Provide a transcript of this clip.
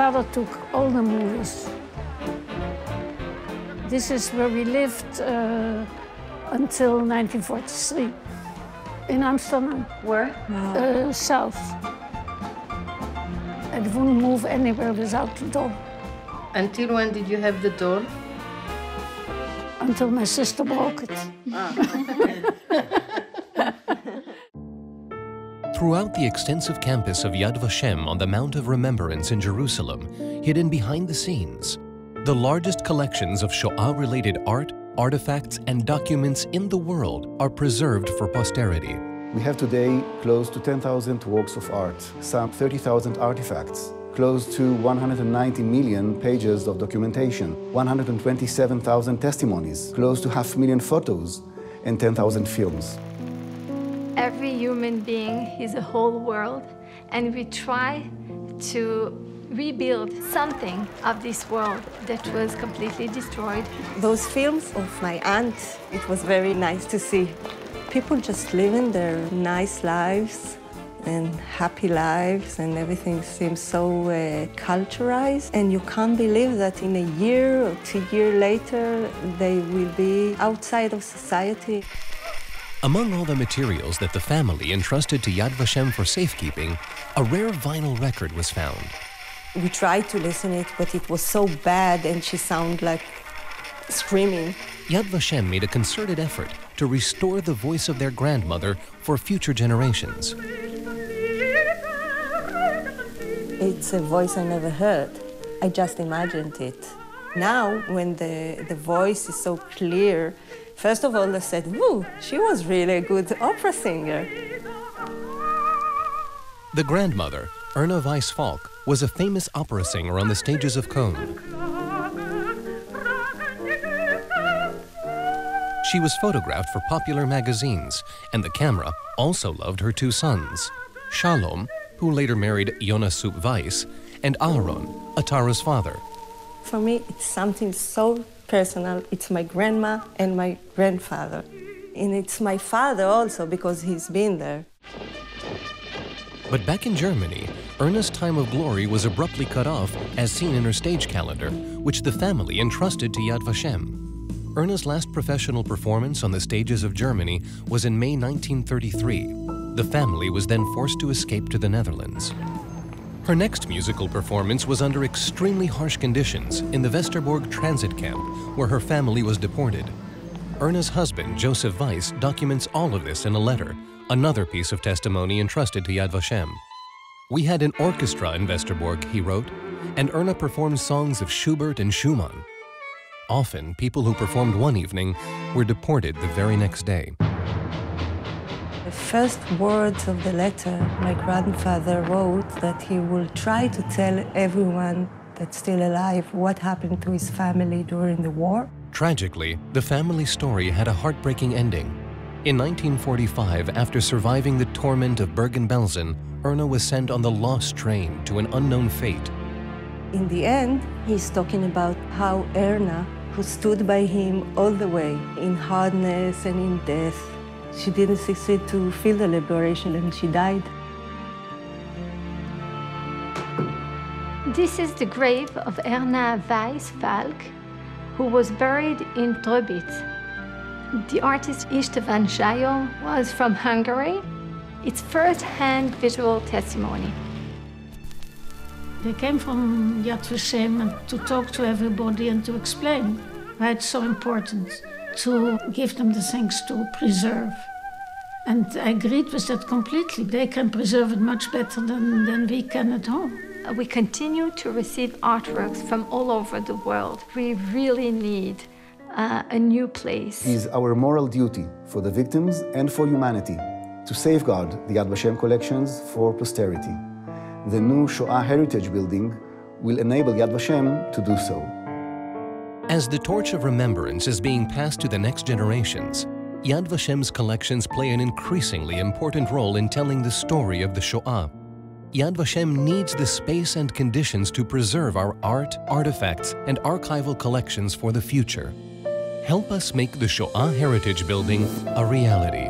father took all the movies. This is where we lived until 1943, in Amsterdam. Where? South. I wouldn't move anywhere without the door. Until when did you have the door? Until my sister broke it. Throughout the extensive campus of Yad Vashem on the Mount of Remembrance in Jerusalem, hidden behind the scenes, the largest collections of Shoah-related art, artifacts, and documents in the world are preserved for posterity. We have today close to 10,000 works of art, some 30,000 artifacts, close to 190 million pages of documentation, 127,000 testimonies, close to 500,000 photos, and 10,000 films. Every human being is a whole world, and we try to rebuild something of this world that was completely destroyed. Those films of my aunt, it was very nice to see. People just living their nice lives and happy lives, and everything seems so culturalized, and you can't believe that in a year or 2 years later they will be outside of society. Among all the materials that the family entrusted to Yad Vashem for safekeeping, a rare vinyl record was found. We tried to listen it, but it was so bad and she sounded like screaming. Yad Vashem made a concerted effort to restore the voice of their grandmother for future generations. It's a voice I never heard. I just imagined it. Now, when the voice is so clear, first of all, I said, "Woo, she was really a good opera singer." The grandmother, Erna Weiss-Falk, was a famous opera singer on the stages of Cologne. She was photographed for popular magazines, and the camera also loved her two sons, Shalom, who later married Yona Weiss, and Aaron, Atara's father. For me, it's something so personal. It's my grandma and my grandfather. And it's my father also, because he's been there. But back in Germany, Erna's time of glory was abruptly cut off, as seen in her stage calendar, which the family entrusted to Yad Vashem. Erna's last professional performance on the stages of Germany was in May 1933. The family was then forced to escape to the Netherlands. Her next musical performance was under extremely harsh conditions in the Westerbork transit camp, where her family was deported. Erna's husband, Joseph Weiss, documents all of this in a letter, another piece of testimony entrusted to Yad Vashem. "We had an orchestra in Westerbork," he wrote, "and Erna performed songs of Schubert and Schumann. Often, people who performed one evening were deported the very next day." The first words of the letter, my grandfather wrote that he will try to tell everyone that's still alive what happened to his family during the war. Tragically, the family story had a heartbreaking ending. In 1945, after surviving the torment of Bergen-Belsen, Erna was sent on the lost train to an unknown fate. In the end, he's talking about how Erna, who stood by him all the way, in hardness and in death, she didn't succeed to feel the liberation, and she died. This is the grave of Erna Weiss-Falk, who was buried in Drobitz. The artist Istvan Zsajo was from Hungary. It's first-hand visual testimony. They came from Yad Vashem to talk to everybody and to explain why it's so important to give them the things to preserve. And I agreed with that completely. They can preserve it much better than we can at home. We continue to receive artworks from all over the world. We really need a new place. It is our moral duty for the victims and for humanity to safeguard the Yad Vashem collections for posterity. The new Shoah Heritage Building will enable Yad Vashem to do so. As the torch of remembrance is being passed to the next generations, Yad Vashem's collections play an increasingly important role in telling the story of the Shoah. Yad Vashem needs the space and conditions to preserve our art, artifacts, and archival collections for the future. Help us make the Shoah Heritage Building a reality.